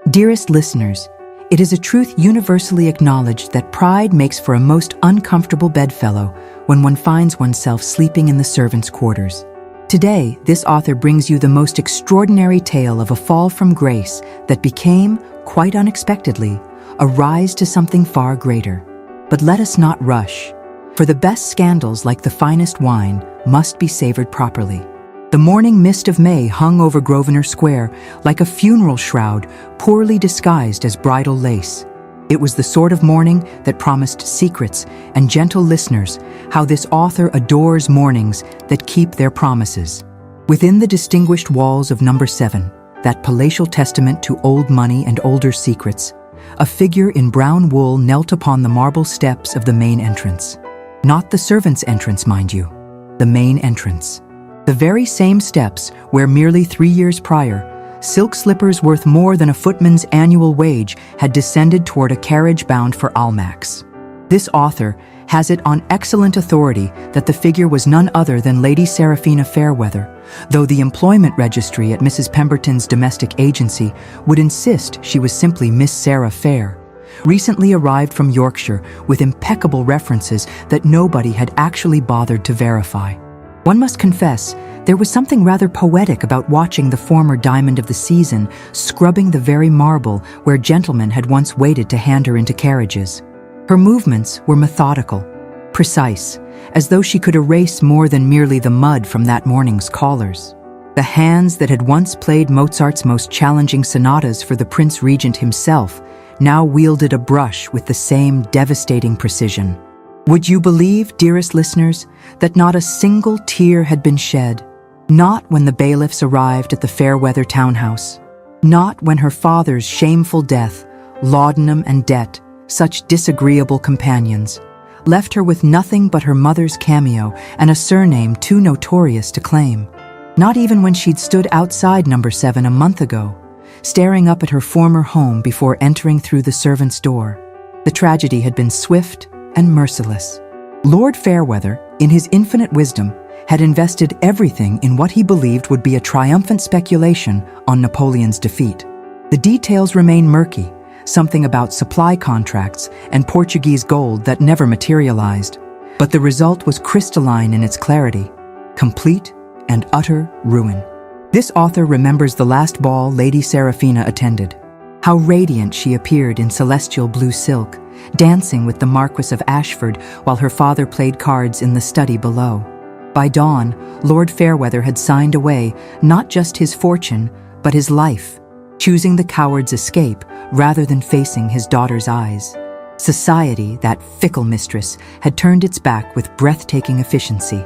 Dearest listeners, it is a truth universally acknowledged that pride makes for a most uncomfortable bedfellow when one finds oneself sleeping in the servants' quarters. Today, this author brings you the most extraordinary tale of a fall from grace that became, quite unexpectedly, a rise to something far greater. But let us not rush, for the best scandals, like the finest wine, must be savored properly. The morning mist of May hung over Grosvenor Square like a funeral shroud poorly disguised as bridal lace. It was the sort of morning that promised secrets, and gentle listeners, how this author adores mornings that keep their promises. Within the distinguished walls of Number 7, that palatial testament to old money and older secrets, a figure in brown wool knelt upon the marble steps of the main entrance. Not the servants' entrance, mind you, the main entrance. The very same steps where merely 3 years prior, silk slippers worth more than a footman's annual wage had descended toward a carriage bound for Almack's. This author has it on excellent authority that the figure was none other than Lady Seraphina Fairweather, though the employment registry at Mrs. Pemberton's domestic agency would insist she was simply Miss Sarah Fair, recently arrived from Yorkshire with impeccable references that nobody had actually bothered to verify. One must confess, there was something rather poetic about watching the former diamond of the season scrubbing the very marble where gentlemen had once waited to hand her into carriages. Her movements were methodical, precise, as though she could erase more than merely the mud from that morning's callers. The hands that had once played Mozart's most challenging sonatas for the Prince Regent himself now wielded a brush with the same devastating precision. Would you believe, dearest listeners, that not a single tear had been shed? Not when the bailiffs arrived at the Fairweather townhouse. Not when her father's shameful death, laudanum and debt, such disagreeable companions, left her with nothing but her mother's cameo and a surname too notorious to claim. Not even when she'd stood outside Number 7 a month ago, staring up at her former home before entering through the servants' door. The tragedy had been swift and merciless. Lord Fairweather, in his infinite wisdom, had invested everything in what he believed would be a triumphant speculation on Napoleon's defeat. The details remain murky, something about supply contracts and Portuguese gold that never materialized. But the result was crystalline in its clarity, complete and utter ruin. This author remembers the last ball Lady Seraphina attended. How radiant she appeared in celestial blue silk, dancing with the Marquis of Ashford while her father played cards in the study below. By dawn, Lord Fairweather had signed away not just his fortune, but his life, choosing the coward's escape rather than facing his daughter's eyes. Society, that fickle mistress, had turned its back with breathtaking efficiency.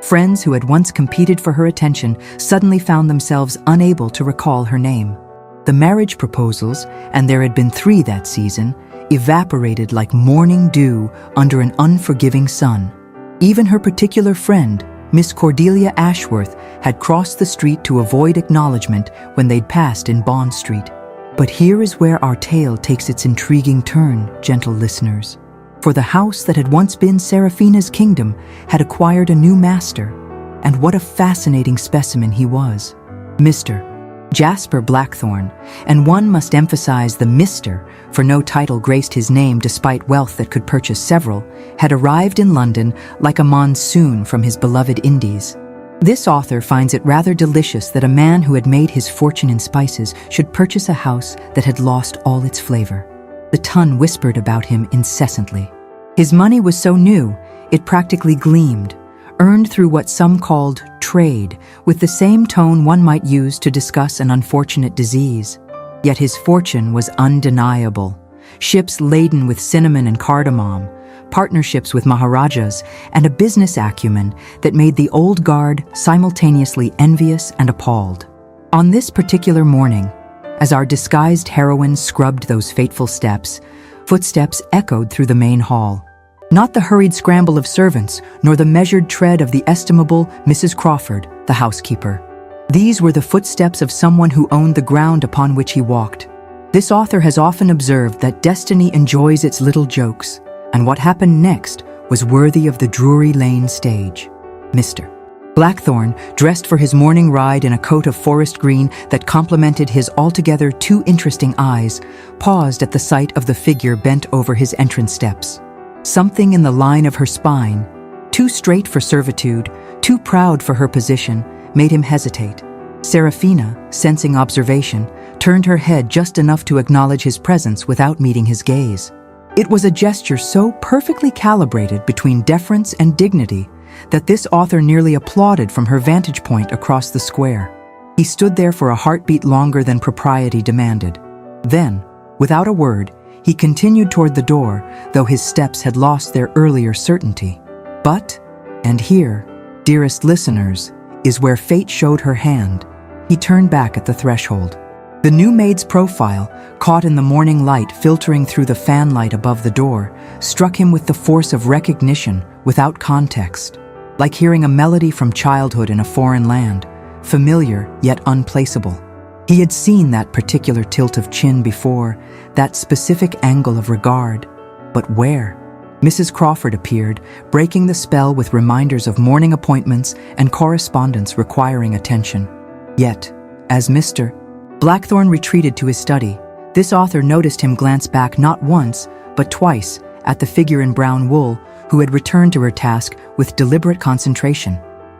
Friends who had once competed for her attention suddenly found themselves unable to recall her name. The marriage proposals, and there had been 3 that season, evaporated like morning dew under an unforgiving sun. Even her particular friend, Miss Cordelia Ashworth, had crossed the street to avoid acknowledgement when they'd passed in Bond Street. But here is where our tale takes its intriguing turn, gentle listeners. For the house that had once been Seraphina's kingdom had acquired a new master, and what a fascinating specimen he was. Mr. Jasper Blackthorne, and one must emphasize the Mr., for no title graced his name despite wealth that could purchase several, had arrived in London like a monsoon from his beloved Indies. This author finds it rather delicious that a man who had made his fortune in spices should purchase a house that had lost all its flavor. The ton whispered about him incessantly. His money was so new, it practically gleamed, earned through what some called trade, with the same tone one might use to discuss an unfortunate disease. Yet his fortune was undeniable. Ships laden with cinnamon and cardamom, partnerships with Maharajas, and a business acumen that made the old guard simultaneously envious and appalled. On this particular morning, as our disguised heroine scrubbed those fateful steps, footsteps echoed through the main hall. Not the hurried scramble of servants, nor the measured tread of the estimable Mrs. Crawford, the housekeeper. These were the footsteps of someone who owned the ground upon which he walked. This author has often observed that destiny enjoys its little jokes, and what happened next was worthy of the Drury Lane stage. Mr. Blackthorn, dressed for his morning ride in a coat of forest green that complemented his altogether too interesting eyes, paused at the sight of the figure bent over his entrance steps. Something in the line of her spine, too straight for servitude, too proud for her position, made him hesitate. Serafina, sensing observation, turned her head just enough to acknowledge his presence without meeting his gaze. It was a gesture so perfectly calibrated between deference and dignity that this author nearly applauded from her vantage point across the square. He stood there for a heartbeat longer than propriety demanded. Then, without a word, he continued toward the door, though his steps had lost their earlier certainty. But, and here, dearest listeners, is where fate showed her hand. He turned back at the threshold. The new maid's profile, caught in the morning light filtering through the fanlight above the door, struck him with the force of recognition without context. Like hearing a melody from childhood in a foreign land, familiar yet unplaceable. He had seen that particular tilt of chin before, that specific angle of regard. But where? Mrs. Crawford appeared, breaking the spell with reminders of morning appointments and correspondence requiring attention. Yet, as Mr. Blackthorn retreated to his study, this author noticed him glance back not once, but twice, at the figure in brown wool, who had returned to her task with deliberate concentration.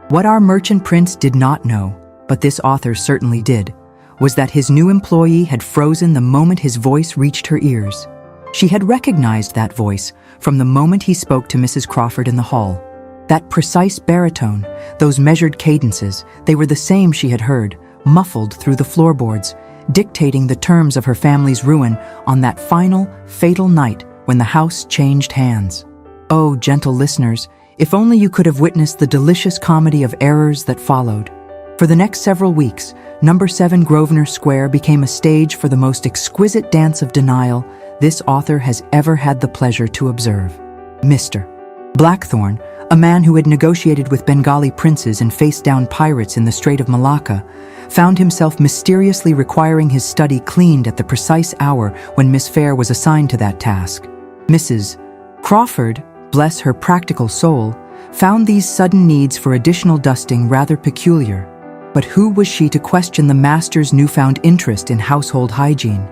What our merchant prince did not know, but this author certainly did, was that his new employee had frozen the moment his voice reached her ears. She had recognized that voice from the moment he spoke to Mrs. Crawford in the hall. That precise baritone, those measured cadences, they were the same she had heard, muffled through the floorboards, dictating the terms of her family's ruin on that final, fatal night when the house changed hands. Oh, gentle listeners, if only you could have witnessed the delicious comedy of errors that followed. For the next several weeks, Number 7 Grosvenor Square became a stage for the most exquisite dance of denial this author has ever had the pleasure to observe. Mr. Blackthorn, a man who had negotiated with Bengali princes and faced down pirates in the Strait of Malacca, found himself mysteriously requiring his study cleaned at the precise hour when Miss Fair was assigned to that task. Mrs. Crawford, bless her practical soul, found these sudden needs for additional dusting rather peculiar. But who was she to question the master's newfound interest in household hygiene?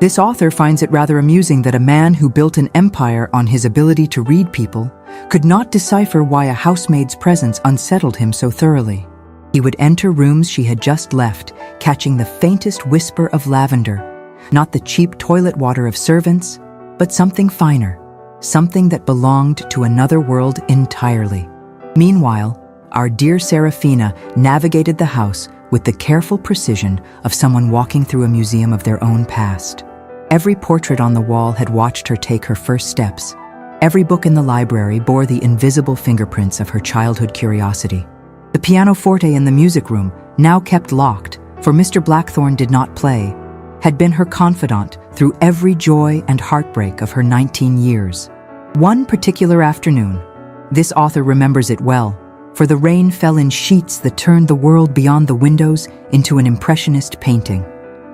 This author finds it rather amusing that a man who built an empire on his ability to read people could not decipher why a housemaid's presence unsettled him so thoroughly. He would enter rooms she had just left, catching the faintest whisper of lavender, not the cheap toilet water of servants, but something finer, something that belonged to another world entirely. Meanwhile, our dear Serafina navigated the house with the careful precision of someone walking through a museum of their own past. Every portrait on the wall had watched her take her first steps. Every book in the library bore the invisible fingerprints of her childhood curiosity. The pianoforte in the music room, now kept locked, for Mr. Blackthorn did not play, had been her confidant through every joy and heartbreak of her 19 years. One particular afternoon, this author remembers it well, for the rain fell in sheets that turned the world beyond the windows into an impressionist painting.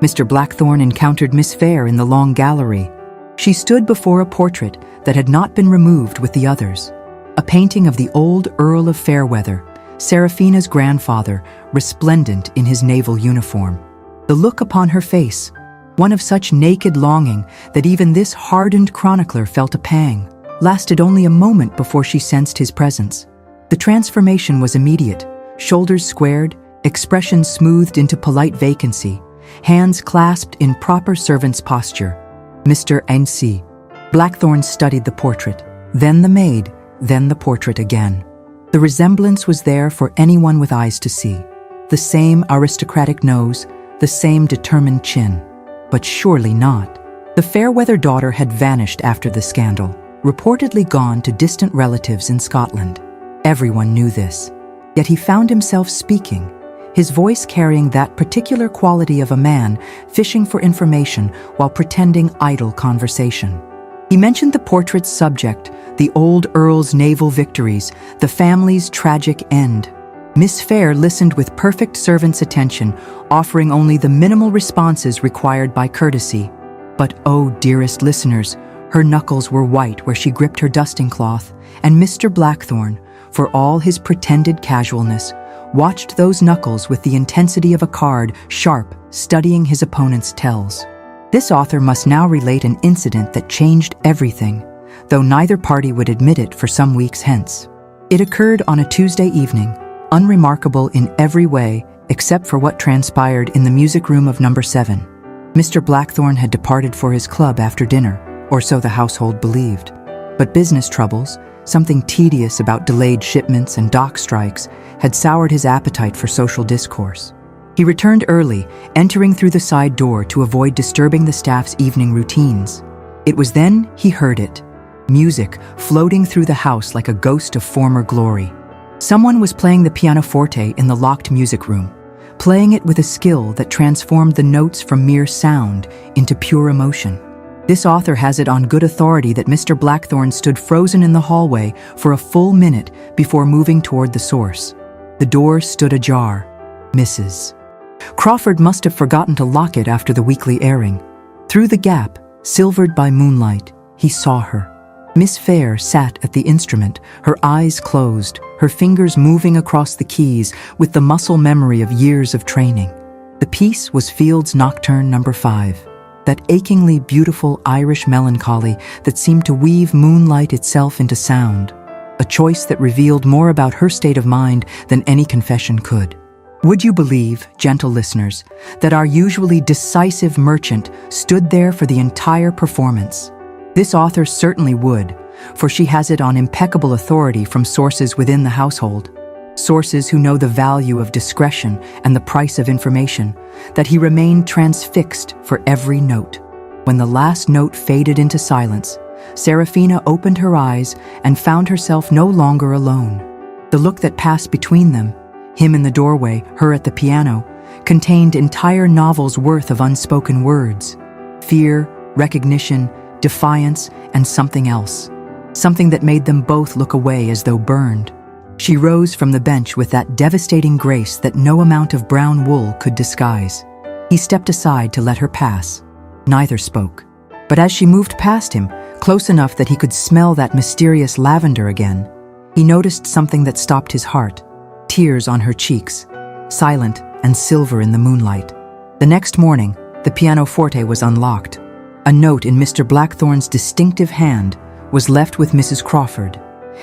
Mr. Blackthorn encountered Miss Fair in the long gallery. She stood before a portrait that had not been removed with the others, a painting of the old Earl of Fairweather, Serafina's grandfather, resplendent in his naval uniform. The look upon her face, one of such naked longing that even this hardened chronicler felt a pang, lasted only a moment before she sensed his presence. The transformation was immediate, shoulders squared, expression smoothed into polite vacancy, hands clasped in proper servant's posture. Mr. N.C. Blackthorn studied the portrait, then the maid, then the portrait again. The resemblance was there for anyone with eyes to see. The same aristocratic nose, the same determined chin. But surely not. The Fairweather daughter had vanished after the scandal, reportedly gone to distant relatives in Scotland. Everyone knew this, yet he found himself speaking, his voice carrying that particular quality of a man fishing for information while pretending idle conversation. He mentioned the portrait's subject, the old Earl's naval victories, the family's tragic end. Miss Fair listened with perfect servant's attention, offering only the minimal responses required by courtesy. But oh, dearest listeners, her knuckles were white where she gripped her dusting cloth, and Mr. Blackthorn, for all his pretended casualness, watched those knuckles with the intensity of a card, sharp, studying his opponent's tells. This author must now relate an incident that changed everything, though neither party would admit it for some weeks hence. It occurred on a Tuesday evening, unremarkable in every way except for what transpired in the music room of number 7. Mr. Blackthorne had departed for his club after dinner, or so the household believed. But business troubles, something tedious about delayed shipments and dock strikes, had soured his appetite for social discourse. He returned early, entering through the side door to avoid disturbing the staff's evening routines. It was then he heard it, music floating through the house like a ghost of former glory. Someone was playing the pianoforte in the locked music room, playing it with a skill that transformed the notes from mere sound into pure emotion. This author has it on good authority that Mr. Blackthorne stood frozen in the hallway for a full minute before moving toward the source. The door stood ajar. Mrs. Crawford must have forgotten to lock it after the weekly airing. Through the gap, silvered by moonlight, he saw her. Miss Fair sat at the instrument, her eyes closed, her fingers moving across the keys with the muscle memory of years of training. The piece was Field's Nocturne No. 5, that achingly beautiful Irish melancholy that seemed to weave moonlight itself into sound, a choice that revealed more about her state of mind than any confession could. Would you believe, gentle listeners, that our usually decisive merchant stood there for the entire performance? This author certainly would, for she has it on impeccable authority from sources within the household, sources who know the value of discretion and the price of information, that he remained transfixed for every note. When the last note faded into silence, Seraphina opened her eyes and found herself no longer alone. The look that passed between them, him in the doorway, her at the piano, contained entire novels worth of unspoken words. Fear, recognition, defiance, and something else. Something that made them both look away as though burned. She rose from the bench with that devastating grace that no amount of brown wool could disguise. He stepped aside to let her pass. Neither spoke. But as she moved past him, close enough that he could smell that mysterious lavender again, he noticed something that stopped his heart. Tears on her cheeks, silent and silver in the moonlight. The next morning, the pianoforte was unlocked. A note in Mr. Blackthorne's distinctive hand was left with Mrs. Crawford.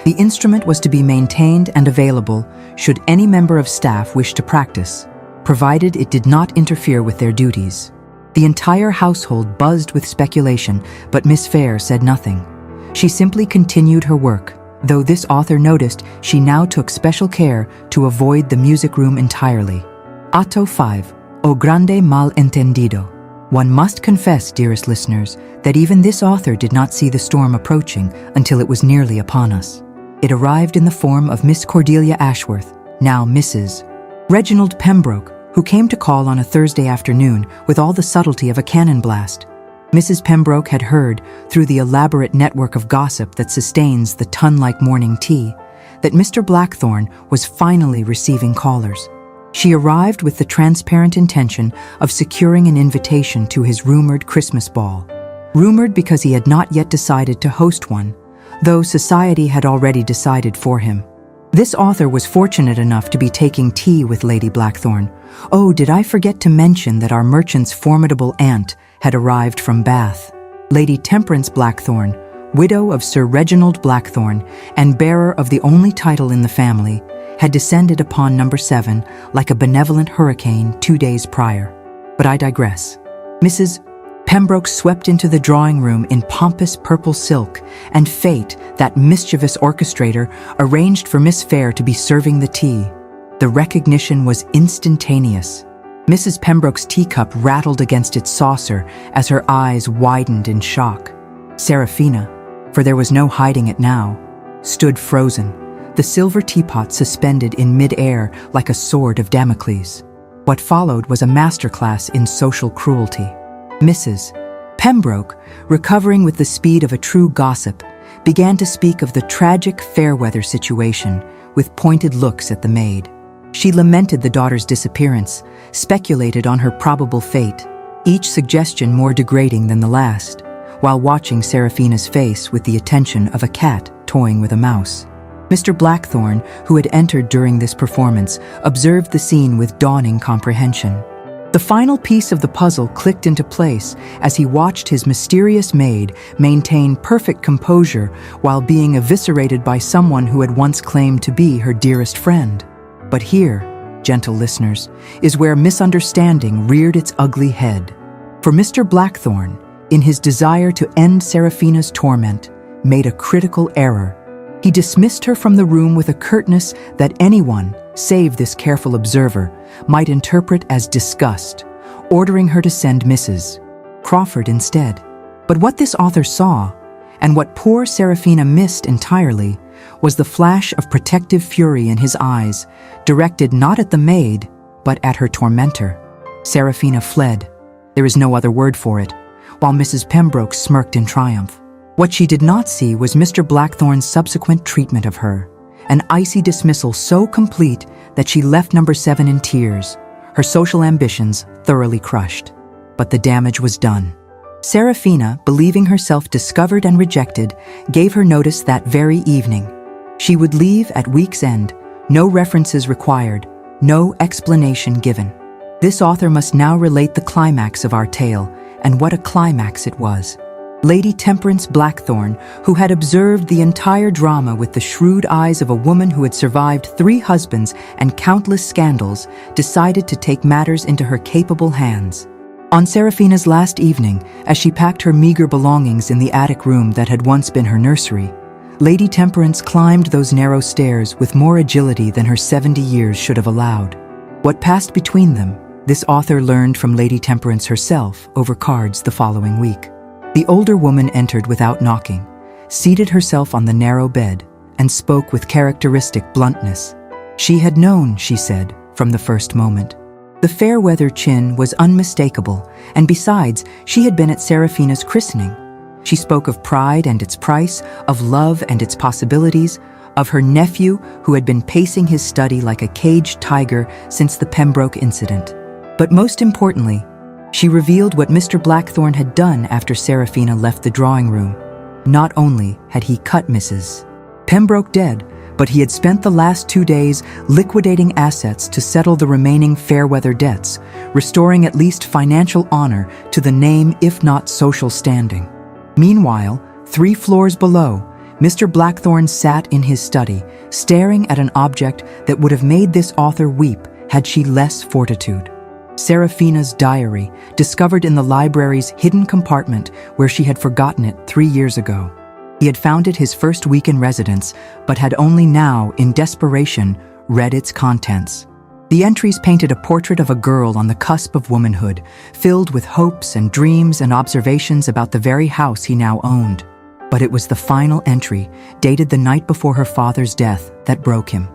The instrument was to be maintained and available should any member of staff wish to practice, provided it did not interfere with their duties. The entire household buzzed with speculation, but Miss Fair said nothing. She simply continued her work, though this author noticed she now took special care to avoid the music room entirely. Atto 5. O grande malentendido. One must confess, dearest listeners, that even this author did not see the storm approaching until it was nearly upon us. It arrived in the form of Miss Cordelia Ashworth, now Mrs. Reginald Pembroke, who came to call on a Thursday afternoon with all the subtlety of a cannon blast. Mrs. Pembroke had heard, through the elaborate network of gossip that sustains the ton-like morning tea, that Mr. Blackthorne was finally receiving callers. She arrived with the transparent intention of securing an invitation to his rumored Christmas ball. Rumored because he had not yet decided to host one, though society had already decided for him. This author was fortunate enough to be taking tea with Lady Blackthorne. Oh, did I forget to mention that our merchant's formidable aunt had arrived from Bath. Lady Temperance Blackthorne, widow of Sir Reginald Blackthorne and bearer of the only title in the family, had descended upon number 7 like a benevolent hurricane 2 days prior. But I digress. Mrs. Pembroke swept into the drawing room in pompous purple silk, and fate, that mischievous orchestrator, arranged for Miss Fair to be serving the tea. The recognition was instantaneous. Mrs. Pembroke's teacup rattled against its saucer as her eyes widened in shock. Seraphina, for there was no hiding it now, stood frozen, the silver teapot suspended in mid-air like a sword of Damocles. What followed was a masterclass in social cruelty. Mrs. Pembroke, recovering with the speed of a true gossip, began to speak of the tragic Fairweather situation with pointed looks at the maid. She lamented the daughter's disappearance, speculated on her probable fate, each suggestion more degrading than the last, while watching Seraphina's face with the attention of a cat toying with a mouse. Mr. Blackthorne, who had entered during this performance, observed the scene with dawning comprehension. The final piece of the puzzle clicked into place as he watched his mysterious maid maintain perfect composure while being eviscerated by someone who had once claimed to be her dearest friend. But here, gentle listeners, is where misunderstanding reared its ugly head. For Mr. Blackthorne, in his desire to end Seraphina's torment, made a critical error. He dismissed her from the room with a curtness that anyone, save this careful observer, might interpret as disgust, ordering her to send Mrs. Crawford instead. But what this author saw, and what poor Seraphina missed entirely, was the flash of protective fury in his eyes, directed not at the maid, but at her tormentor. Seraphina fled. There is no other word for it, while Mrs. Pembroke smirked in triumph. What she did not see was Mr. Blackthorne's subsequent treatment of her, an icy dismissal so complete that she left number 7 in tears, her social ambitions thoroughly crushed. But the damage was done. Seraphina, believing herself discovered and rejected, gave her notice that very evening. She would leave at week's end, no references required, no explanation given. This author must now relate the climax of our tale, and what a climax it was. Lady Temperance Blackthorne, who had observed the entire drama with the shrewd eyes of a woman who had survived 3 husbands and countless scandals, decided to take matters into her capable hands. On Seraphina's last evening, as she packed her meager belongings in the attic room that had once been her nursery, Lady Temperance climbed those narrow stairs with more agility than her 70 years should have allowed. What passed between them, this author learned from Lady Temperance herself over cards the following week. The older woman entered without knocking, seated herself on the narrow bed, and spoke with characteristic bluntness. She had known, she said, from the first moment. The fair-weather chin was unmistakable, and besides, she had been at Seraphina's christening. She spoke of pride and its price, of love and its possibilities, of her nephew who had been pacing his study like a caged tiger since the Pembroke incident. But most importantly, she revealed what Mr. Blackthorne had done after Seraphina left the drawing room. Not only had he cut Mrs. Pembroke dead, but he had spent the last 2 days liquidating assets to settle the remaining fair-weather debts, restoring at least financial honor to the name if not social standing. Meanwhile, 3 floors below, Mr. Blackthorne sat in his study, staring at an object that would have made this author weep had she less fortitude. Seraphina's diary, discovered in the library's hidden compartment where she had forgotten it 3 years ago. He had found it his first week in residence, but had only now, in desperation, read its contents. The entries painted a portrait of a girl on the cusp of womanhood, filled with hopes and dreams and observations about the very house he now owned. But it was the final entry, dated the night before her father's death, that broke him.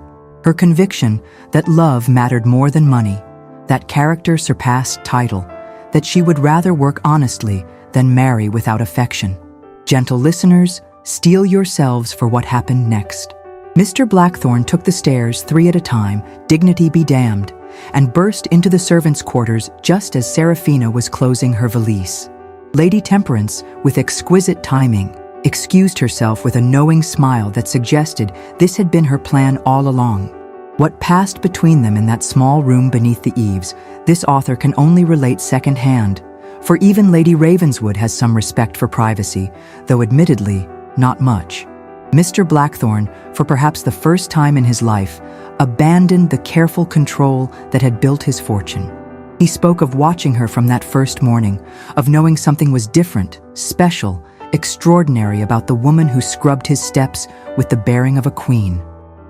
Her conviction that love mattered more than money, that character surpassed title, that she would rather work honestly than marry without affection. Gentle listeners, steel yourselves for what happened next. Mr. Blackthorne took the stairs 3 at a time, dignity be damned, and burst into the servants' quarters just as Seraphina was closing her valise. Lady Temperance, with exquisite timing, excused herself with a knowing smile that suggested this had been her plan all along. What passed between them in that small room beneath the eaves, this author can only relate secondhand, for even Lady Ravenswood has some respect for privacy, though admittedly, not much. Mr. Blackthorne, for perhaps the first time in his life, abandoned the careful control that had built his fortune. He spoke of watching her from that first morning, of knowing something was different, special, extraordinary about the woman who scrubbed his steps with the bearing of a queen.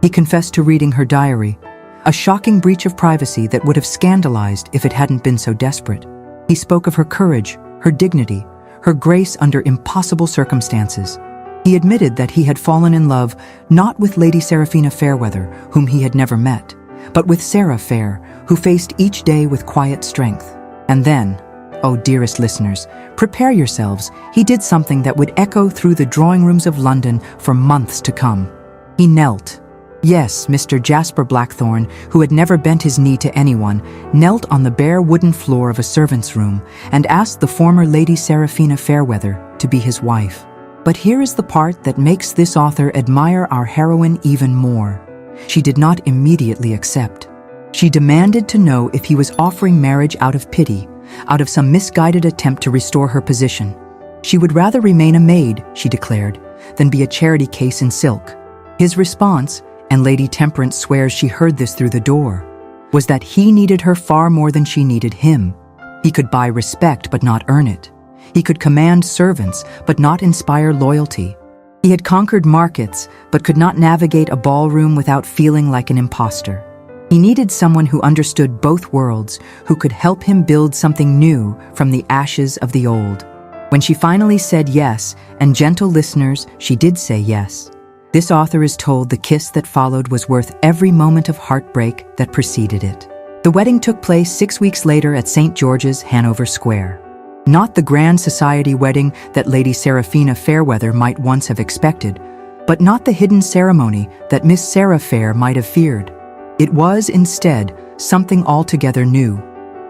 He confessed to reading her diary, a shocking breach of privacy that would have scandalized if it hadn't been so desperate. He spoke of her courage, her dignity, her grace under impossible circumstances. He admitted that he had fallen in love not with Lady Seraphina Fairweather, whom he had never met, but with Sarah Fair, who faced each day with quiet strength. And then, oh dearest listeners, prepare yourselves, he did something that would echo through the drawing rooms of London for months to come. He knelt. Yes, Mr. Jasper Blackthorne, who had never bent his knee to anyone, knelt on the bare wooden floor of a servant's room and asked the former Lady Seraphina Fairweather to be his wife. But here is the part that makes this author admire our heroine even more. She did not immediately accept. She demanded to know if he was offering marriage out of pity, out of some misguided attempt to restore her position. She would rather remain a maid, she declared, than be a charity case in silk. His response, and Lady Temperance swears she heard this through the door, was that he needed her far more than she needed him. He could buy respect but not earn it. He could command servants but not inspire loyalty. He had conquered markets but could not navigate a ballroom without feeling like an imposter. He needed someone who understood both worlds, who could help him build something new from the ashes of the old. When she finally said yes, and gentle listeners, she did say yes, this author is told the kiss that followed was worth every moment of heartbreak that preceded it. The wedding took place 6 weeks later at St. George's, Hanover Square. Not the grand society wedding that Lady Seraphina Fairweather might once have expected, but not the hidden ceremony that Miss Sarah Fair might have feared. It was, instead, something altogether new,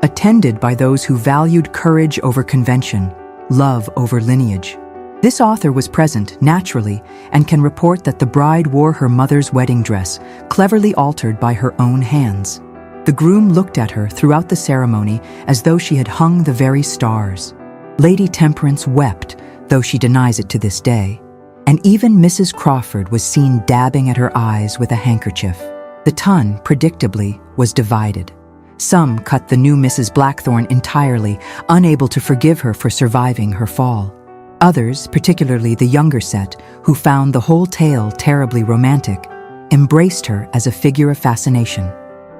attended by those who valued courage over convention, love over lineage. This author was present, naturally, and can report that the bride wore her mother's wedding dress, cleverly altered by her own hands. The groom looked at her throughout the ceremony as though she had hung the very stars. Lady Temperance wept, though she denies it to this day. And even Mrs. Crawford was seen dabbing at her eyes with a handkerchief. The ton, predictably, was divided. Some cut the new Mrs. Blackthorne entirely, unable to forgive her for surviving her fall. Others, particularly the younger set, who found the whole tale terribly romantic, embraced her as a figure of fascination.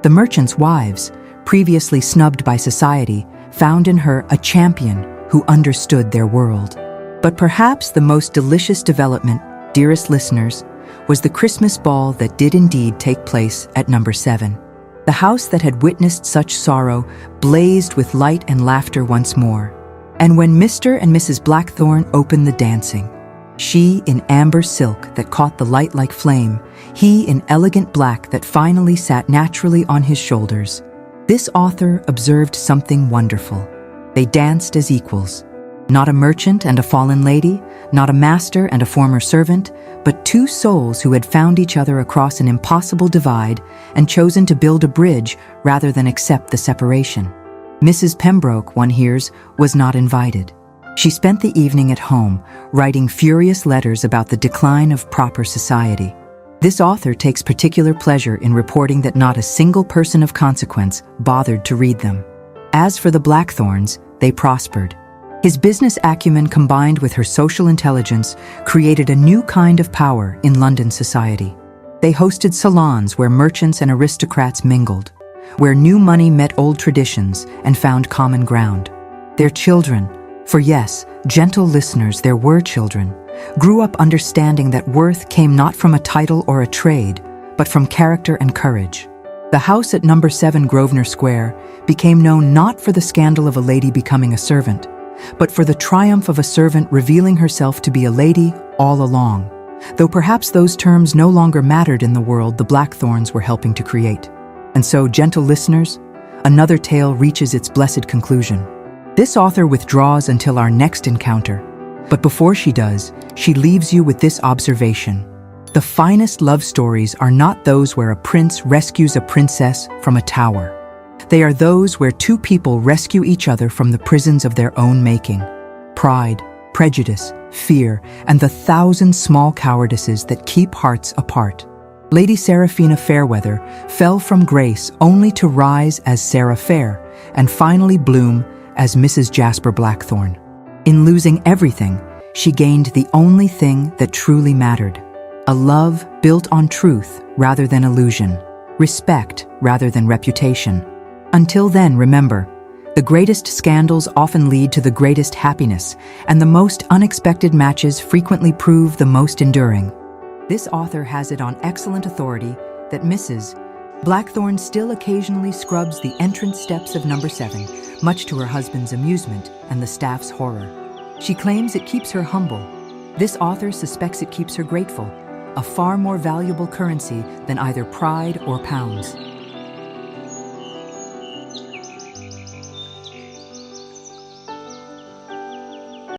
The merchants' wives, previously snubbed by society, found in her a champion who understood their world. But perhaps the most delicious development, dearest listeners, was the Christmas ball that did indeed take place at number 7. The house that had witnessed such sorrow blazed with light and laughter once more. And when Mr. and Mrs. Blackthorne opened the dancing, she in amber silk that caught the light like flame, he in elegant black that finally sat naturally on his shoulders, this author observed something wonderful. They danced as equals. Not a merchant and a fallen lady, not a master and a former servant, but two souls who had found each other across an impossible divide and chosen to build a bridge rather than accept the separation. Mrs. Pembroke, one hears, was not invited. She spent the evening at home, writing furious letters about the decline of proper society. This author takes particular pleasure in reporting that not a single person of consequence bothered to read them. As for the Blackthornes, they prospered. His business acumen combined with her social intelligence created a new kind of power in London society. They hosted salons where merchants and aristocrats mingled, where new money met old traditions and found common ground. Their children, for yes, gentle listeners, there were children, grew up understanding that worth came not from a title or a trade, but from character and courage. The house at number 7 Grosvenor Square became known not for the scandal of a lady becoming a servant, but for the triumph of a servant revealing herself to be a lady all along, though perhaps those terms no longer mattered in the world the Blackthornes were helping to create. And so, gentle listeners, another tale reaches its blessed conclusion. This author withdraws until our next encounter, but before she does, she leaves you with this observation. The finest love stories are not those where a prince rescues a princess from a tower. They are those where two people rescue each other from the prisons of their own making. Pride, prejudice, fear, and the 1,000 small cowardices that keep hearts apart. Lady Seraphina Fairweather fell from grace only to rise as Sarah Fair and finally bloom as Mrs. Jasper Blackthorne. In losing everything, she gained the only thing that truly mattered: a love built on truth rather than illusion, respect rather than reputation. Until then, remember, the greatest scandals often lead to the greatest happiness, and the most unexpected matches frequently prove the most enduring. This author has it on excellent authority that Mrs. Blackthorne still occasionally scrubs the entrance steps of number 7, much to her husband's amusement and the staff's horror. She claims it keeps her humble. This author suspects it keeps her grateful, a far more valuable currency than either pride or pounds.